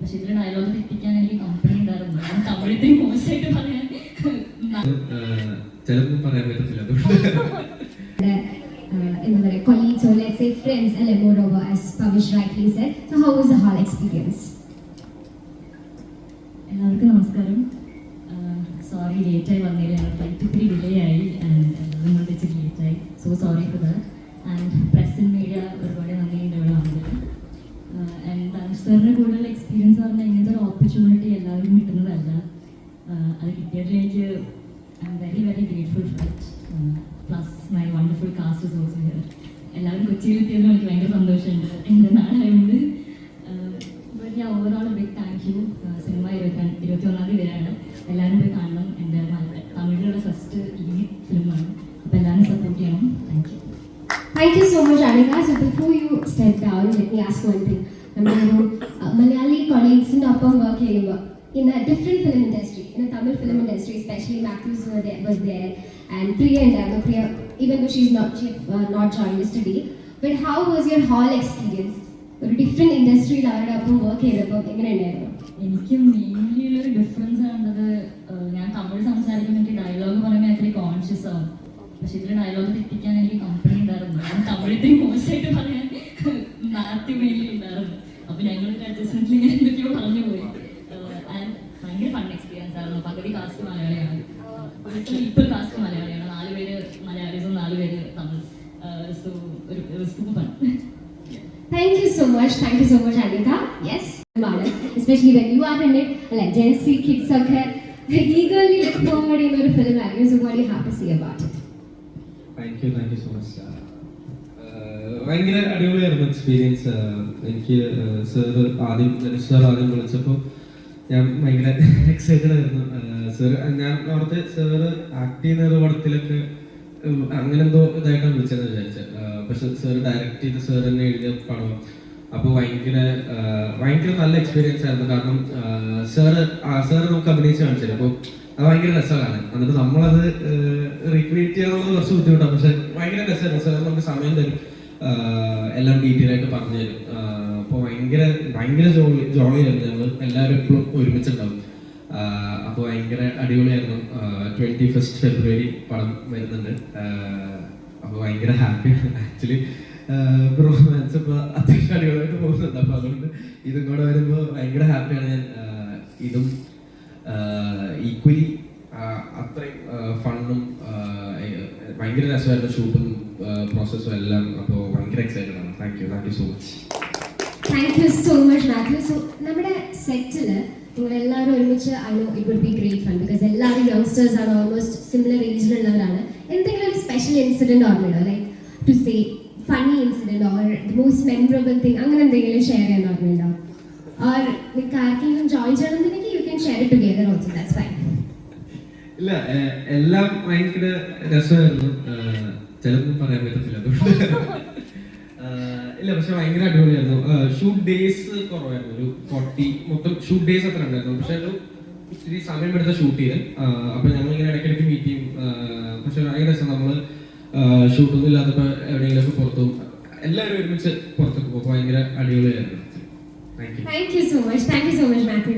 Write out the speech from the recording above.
പക്ഷെ ഇതിൽ ഡയലോഗ് തെറ്റിക്കാൻ എനിക്ക് കമ്പനി ഉണ്ടായിരുന്നു. തമിഴത്തിന് മോശമായിട്ട് പറയാൻ ചിലപ്പോൾ പറയാൻ പറ്റത്തില്ല. Colleagues or let's say friends, and moreover, as Pavish rightly said. So, how was the hall experience? എല്ലാവർക്കും നമസ്കാരം. സോറി ലേറ്റായി വന്നില്ല, ഫ്ലൈറ്റ് ഇത്തിരി ഡിലേ ആയി നിങ്ങളുടെ ഇച്ചിരി ലേറ്റായി. So sorry for that. And press and media ഒരുപാട് നന്ദിയുണ്ട് ഇവിടെ വന്നത്. ആൻഡ് ധനുഷ് സാറിന് കൂടുതൽ എക്സ്പീരിയൻസ് പറഞ്ഞാൽ ഇങ്ങനത്തെ ഒരു ഓപ്പർച്യൂണിറ്റി എല്ലാവരും കിട്ടുന്നതല്ല. അത് കിട്ടിയതിലേക്ക് I'm very very grateful for it. Plus my wonderful cast is also here. എല്ലാവരും കൊച്ചിയിലെത്തിയതിലും എനിക്ക് ഭയങ്കര സന്തോഷമുണ്ട്. എൻ്റെ നാടായതുകൊണ്ട്. ബട്ട് ഞാൻ overall big thank you. Cinema 21-ാം തീയതി വരെയാണ്. എല്ലാവരും പോയി കാണണം. എൻ്റെ തമിഴിലുള്ള ഫസ്റ്റ് ലീഡ് ഫിലിമാണ്. അപ്പോൾ എല്ലാവരും സപ്പോർട്ട് ചെയ്യണം. Thank you. Thank you so much, Anika. So before you step down, let me ask one thing. Malayali colleagues in Opam work in a different film industry, in a Tamil film industry, especially Matthews was there, and Priya and Priya, even though she's not joined us today. But how was your hall experience? ഒരു different ഇൻഡസ്ട്രിയിൽ അവരുടെ ഒപ്പം work ചെയ്തപ്പോൾ എങ്ങനെയുണ്ടായിരുന്നു? എനിക്ക് mainly ഉള്ളൊരു difference കണ്ടത്, ഞാൻ തമിഴ് സംസാരിക്കുമ്പോൾ എനിക്ക് ഡയലോഗ് പറയുമ്പോൾ അത്രയും കോൺഷ്യസ് ആവും. പക്ഷെ ഇതിൽ ഡയലോഗ് തെറ്റിക്കാൻ എനിക്ക് കമ്പനി ഉണ്ടായിരുന്നു. തമിഴത്തിന് മോശമായിട്ട് പറയാൻ മാത്യു മെയിൻലി ഉണ്ടായിരുന്നു. അപ്പോൾ ഞങ്ങളൊരു അഡ്ജസ്റ്റ്മെന്റിൽ ഇങ്ങനെ എന്തൊക്കെയോ പറഞ്ഞു പോയി. ആൻഡ് ഭയങ്കര ഫൺ എക്സ്പീരിയൻസ് ആയിരുന്നു. പകുതി കാസ്റ്റ് മലയാളിയാണ്, ഇപ്പോൾ കാസ്റ്റ് മലയാളിയാണ്. 4 പേര് മലയാളീസും 4 പേര് തമിഴ്. സോ ഒരു super fun. Thank you so much, Anika. Yes, especially when you are in it, like Gen Z kids ഒക്കെ eagerly look forward in ഒരു film ആയിരിക്കും. So what do you have to say about it? Thank you so much. ഭയങ്കര അടിപൊളിയായിരുന്നു experience. എനിക്ക് sir ആദ്യം വിളിച്ചപ്പോൾ ഞാൻ ഭയങ്കര എക്സൈറ്റഡ് ആയിരുന്നു. ഞാൻ ഓർത്ത് സാറ് ആക്ട് ചെയ്യുന്ന ഒരു പടത്തിലൊക്കെ അങ്ങനെ എന്തോ ഇതായിട്ടാണ് വിളിച്ചതെന്ന് വിചാരിച്ചത്. പക്ഷെ സാർ ഡയറക്റ്റ് ചെയ്ത് സാർ തന്നെ എഴുതിയ പടം. അപ്പോൾ ഭയങ്കര നല്ല എക്സ്പീരിയൻസ് ആയിരുന്നു. കാരണം സാറ് നമുക്ക് അഭിനയിച്ച് കാണിച്ചത്. അപ്പോൾ അത് ഭയങ്കര രസമാണ്. എന്നിട്ട് നമ്മളത് റീക്രിയേറ്റ് ചെയ്യാനുള്ളത് കുറച്ച് ബുദ്ധിമുട്ടാണ്. പക്ഷെ ഭയങ്കര രസമായിരുന്നു. സാർ നമുക്ക് സമയം തരും, എല്ലാം ഡീറ്റെയിൽ ആയിട്ട് പറഞ്ഞു തരും. അപ്പോൾ ഭയങ്കര ജോളിയായിരുന്നു. ഞങ്ങൾ എല്ലാവരും എപ്പോഴും ഒരുമിച്ചുണ്ടാവും. അപ്പോൾ ഭയങ്കര അടിപൊളിയായിരുന്നു. 21 ഫെബ്രുവരി പടം വരുന്നുണ്ട്. അപ്പോൾ ഭയങ്കര ഹാപ്പിയാണ്. ആക്ച്വലി റൊമാൻസ് ഇപ്പോൾ അത്യാവശ്യം അടിപൊളിയായിട്ട് പോകുന്നുണ്ട്. അപ്പോൾ അതുകൊണ്ട് ഇതും കൂടെ വരുമ്പോൾ ഭയങ്കര ഹാപ്പിയാണ് ഞാൻ. ഇതും ഈക്വലി അത്രയും ഫണ്ണും ഭയങ്കര രസമായിരുന്നു. ഷൂട്ടും പ്രോസസ്സും എല്ലാം. അപ്പോൾ ഭയങ്കര എക്സൈറ്റഡ് ആണ്. Thank you so much. Thank you so much Mathew. So നമ്മുടെ സെറ്റിൽ നിങ്ങളെല്ലാവരും ഒരുമിച്ച് I know it would be great fun because എല്ലാവരും യങ്സ്റ്റേഴ്സ് ആണ്, ഓൾമോസ്റ്റ് സിമിലർ ഏജിലുള്ളവരാണ്. എന്തെങ്കിലും ഒരു സ്പെഷ്യൽ ഇൻസിഡന്റ് ഓർമ്മയുണ്ടോ? Like to say funny incident or the most memorable thing, അങ്ങനെ എന്തെങ്കിലും ഷെയർ ചെയ്യാൻ ഓർമ്മയുണ്ടോ? ഓർ നിങ്ങൾക്ക് ആർക്കെങ്കിലും ജോയിൻ ചെയ്യണമെന്നുണ്ടെങ്കിൽ you can share it together also, that's fine. ഇല്ല, എല്ലാം ഭയങ്കര രസമായിരുന്നു. ചിലപ്പോൾ പറയാൻ പറ്റത്തില്ല. ഇല്ല, പക്ഷെ ഭയങ്കര അടിപൊളിയായിരുന്നു. ഷൂട്ട് ഡേയ്സ് കുറവായിരുന്നു. ഒരു 40 മൊത്തം ഷൂട്ട് ഡേയ്സ് അത്ര ഉണ്ടായിരുന്നു. പക്ഷെ ഒരു ഇത്തിരി സമയമെടുത്ത ഷൂട്ട് ചെയ്ത്. അപ്പൊ ഞങ്ങൾ ഇങ്ങനെ ഇടയ്ക്കിടയ്ക്ക് മീറ്റ് ചെയ്യും. പക്ഷെ ഭയങ്കര രസം. നമ്മള് ഷൂട്ടൊന്നും ഇല്ലാത്തപ്പോൾ എവിടെയെങ്കിലൊക്കെ പുറത്തു പോകും. എല്ലാവരും ഒരുമിച്ച് പുറത്തൊക്കെ പോകും. ഭയങ്കര അടിപൊളിയായിരുന്നു. Thank you so much Mathew.